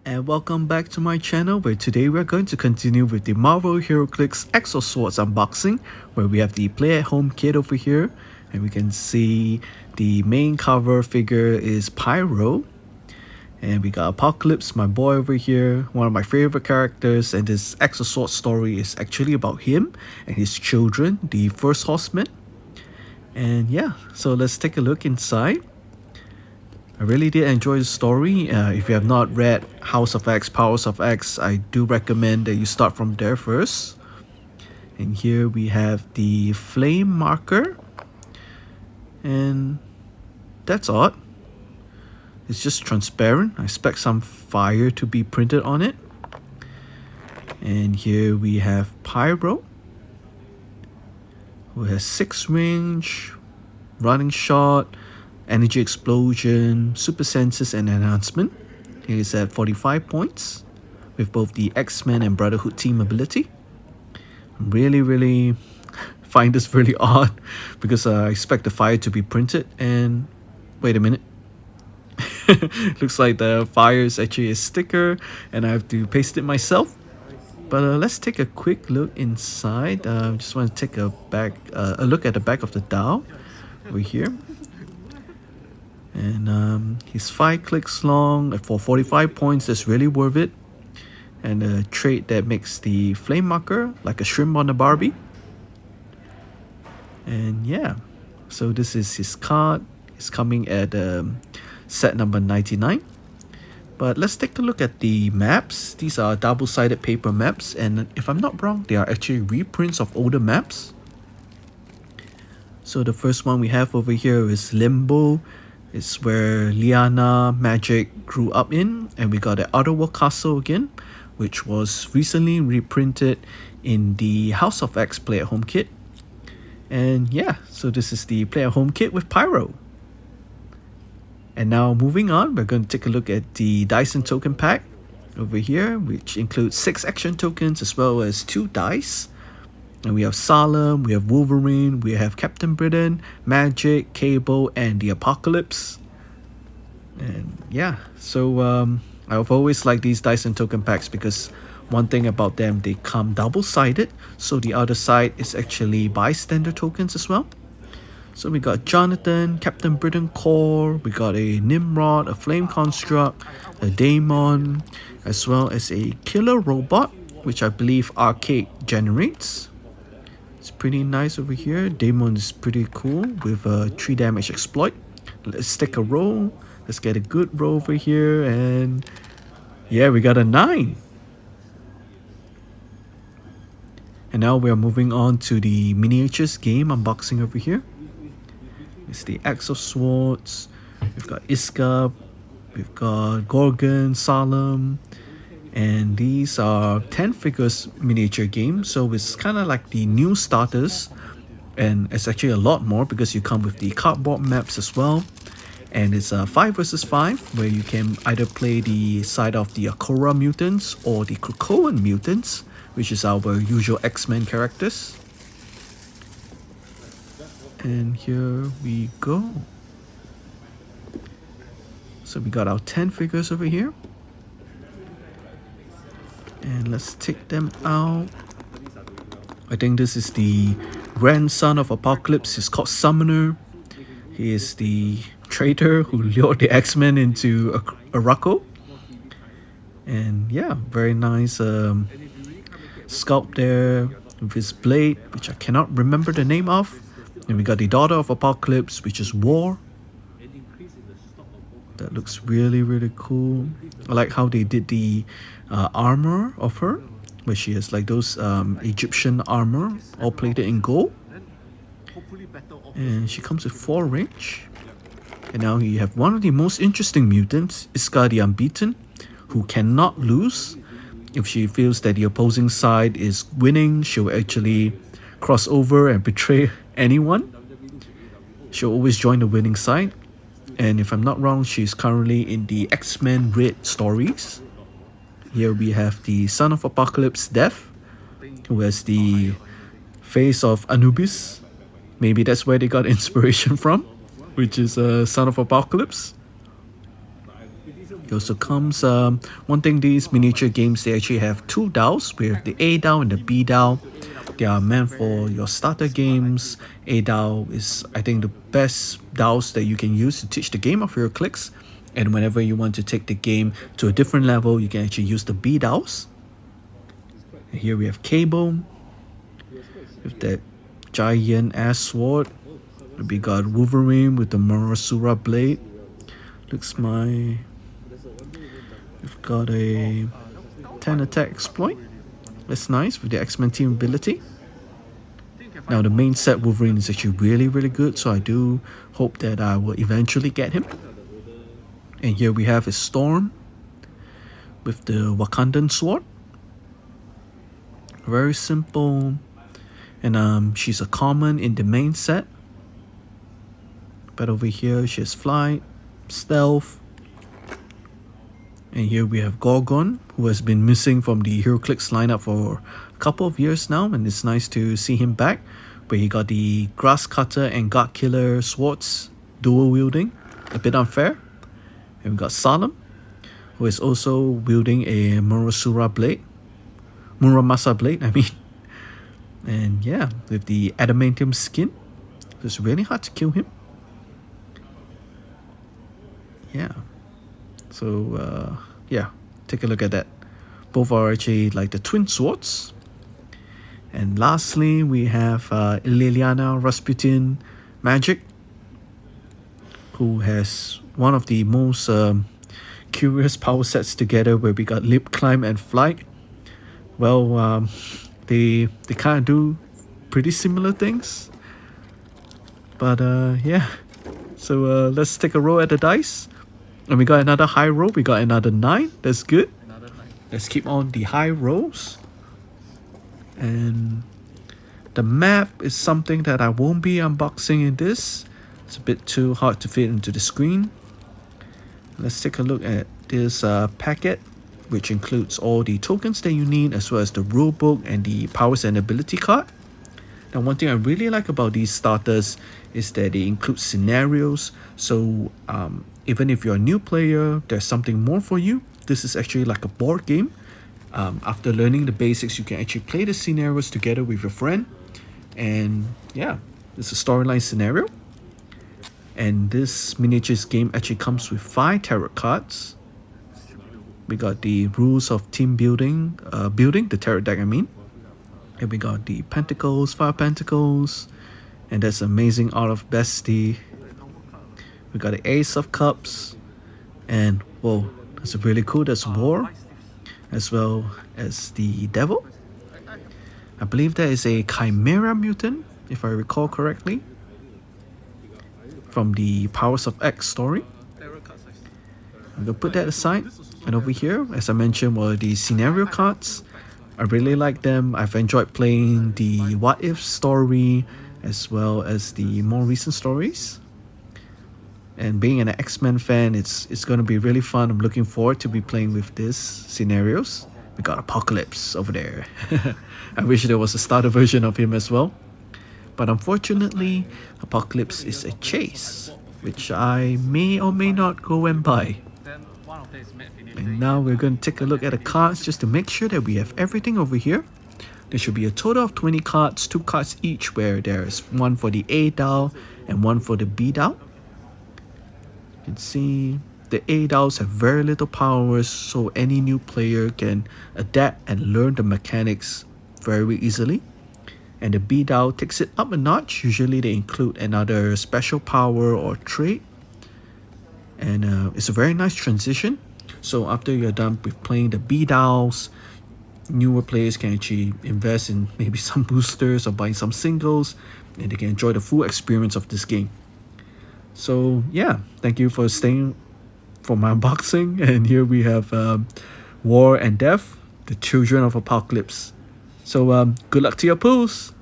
And welcome back to my channel, where today we're going to continue with the Marvel HeroClix Exo Swords unboxing, where we have the play at home kit over here, and we can see the main cover figure is Pyro, and we got Apocalypse, my boy over here, one of my favorite characters, and this Exo Sword story is actually about him and his children, the First Horsemen. And yeah, so let's take a look inside. I really did enjoy the story. If you have not read House of X, Powers of X, I do recommend that you start from there first. And here we have the flame marker. And that's odd. It's just transparent. I expect some fire to be printed on it. And here we have Pyro, who has 6 range, running shot, energy explosion, super senses, and enhancement. He is at 45 points with both the X-Men and Brotherhood team ability. Really find this really odd because I expect the fire to be printed, and wait a minute. Looks like the fire is actually a sticker and I have to paste it myself. But let's take a quick look inside. Just want to take a look at the back of the dial over here. And he's 5 clicks long for 45 points. That's really worth it. And a trait that makes the flame marker like a shrimp on a Barbie. And yeah, so this is his card. It's coming at set number 99. But let's take a look at the maps. These are double-sided paper maps, and if I'm not wrong, they are actually reprints of older maps. So the first one we have over here is Limbo. It's where Liana Magic grew up in, and we got the Otherworld Castle again, which was recently reprinted in the House of X Play at Home kit. And yeah, so this is the Play at Home kit with Pyro. And now moving on, we're going to take a look at the Dyson token pack over here, which includes 6 action tokens as well as 2 dice. And we have Salem, we have Wolverine, we have Captain Britain, Magic, Cable, and the Apocalypse. And yeah, so I've always liked these Dyson token packs because one thing about them, they come double-sided. So the other side is actually bystander tokens as well. So we got Jonathan, Captain Britain Core, we got a Nimrod, a Flame Construct, a Daemon, as well as a Killer Robot, which I believe Arcade generates. It's pretty nice over here. Daemon is pretty cool with a 3 damage exploit. Let's take a roll. Let's get a good roll over here, and yeah, we got a 9. And now we are moving on to the miniatures game unboxing over here. It's the Exo Swords. We've got Iska, we've got Gorgon, Salem, and these are 10 figures miniature games, so it's kind of like the new starters, and it's actually a lot more because you come with the cardboard maps as well. And it's a 5 versus 5 where you can either play the side of the Akora mutants or the Krakoan mutants, which is our usual X-Men characters. And here we go. So we got our 10 figures over here. And let's take them out. I think this is the grandson of Apocalypse. He's called Summoner. He is the traitor who lured the X-Men into Araco. And yeah, very nice sculpt there with his blade, which I cannot remember the name of. And we got the daughter of Apocalypse, which is War. That looks really cool. I like how they did the armor of her, where she has like those Egyptian armor all plated in gold. And she comes with 4 range. And now you have one of the most interesting mutants, Iska the Unbeaten, who cannot lose. If she feels that the opposing side is winning, she'll actually cross over and betray anyone. She'll always join the winning side. And if I'm not wrong, she's currently in the X-Men Red stories. Here we have the Son of Apocalypse, Death, who has the face of Anubis. Maybe that's where they got inspiration from, which is Son of Apocalypse. He also comes, one thing, these miniature games, they actually have two dials. We have the A dial and the B dial. They are meant for your starter games. A dial is, I think, the best dials that you can use to teach the game of HeroClix. And whenever you want to take the game to a different level, you can actually use the B dials. And here we have Cable with that giant ass sword. We got Wolverine with the Marasura blade. Looks my... We've got a 10 attack exploit. That's nice with the X-Men team ability. Now the main set Wolverine is actually really good, so I do hope that I will eventually get him. And here we have his Storm with the Wakandan sword. Very simple. And she's a common in the main set. But over here she has Flight, Stealth. And here we have Gorgon, who has been missing from the HeroClix lineup for a couple of years now, and it's nice to see him back. Where he got the Grass Cutter and God Killer swords dual wielding, a bit unfair. And we got Salem, who is also wielding a Muramasa blade, I mean. And yeah, with the adamantium skin, it's really hard to kill him. Yeah. So yeah, take a look at that. Both are actually like the twin swords. And lastly, we have Liliana Rasputin Magic, who has one of the most curious power sets together, where we got Lip Climb and Flight. Well, they kind of do pretty similar things. But yeah, so let's take a roll at the dice. And we got another high roll. We got another 9. That's good. Let's keep on the high rolls. And the map is something that I won't be unboxing in this. It's a bit too hard to fit into the screen. Let's take a look at this packet, which includes all the tokens that you need, as well as the rulebook and the powers and ability card. Now, one thing I really like about these starters is that they include scenarios. So even if you're a new player, there's something more for you. This is actually like a board game. After learning the basics, you can actually play the scenarios together with your friend. And yeah, it's a storyline scenario. And this miniatures game actually comes with 5 tarot cards. We got the rules of team building, the tarot deck I mean. And we got the Pentacles, 5 Pentacles. And that's amazing Art of Bestie. We got the Ace of Cups. And whoa, that's really cool. That's War. As well as the Devil. I believe there is a Chimera Mutant, if I recall correctly, from the Powers of X story. I'm gonna put that aside. And over here, as I mentioned, were the scenario cards. I really like them. I've enjoyed playing the What If story, as well as the more recent stories. And being an X-Men fan, it's going to be really fun. I'm looking forward to be playing with these scenarios. We got Apocalypse over there. I wish there was a starter version of him as well. But unfortunately, Apocalypse is a chase, which I may or may not go and buy. And now we're going to take a look at the cards just to make sure that we have everything over here. There should be a total of 20 cards, 2 cards each, where there's one for the A dial and one for the B dial. You can see the A dials have very little powers, so any new player can adapt and learn the mechanics very easily. And the B dial takes it up a notch. Usually they include another special power or trait. And it's a very nice transition. So after you're done with playing the B dials, newer players can actually invest in maybe some boosters or buying some singles, and they can enjoy the full experience of this game. So yeah, thank you for staying for my unboxing. And here we have War and Death, the Children of Apocalypse. So good luck to your pulls.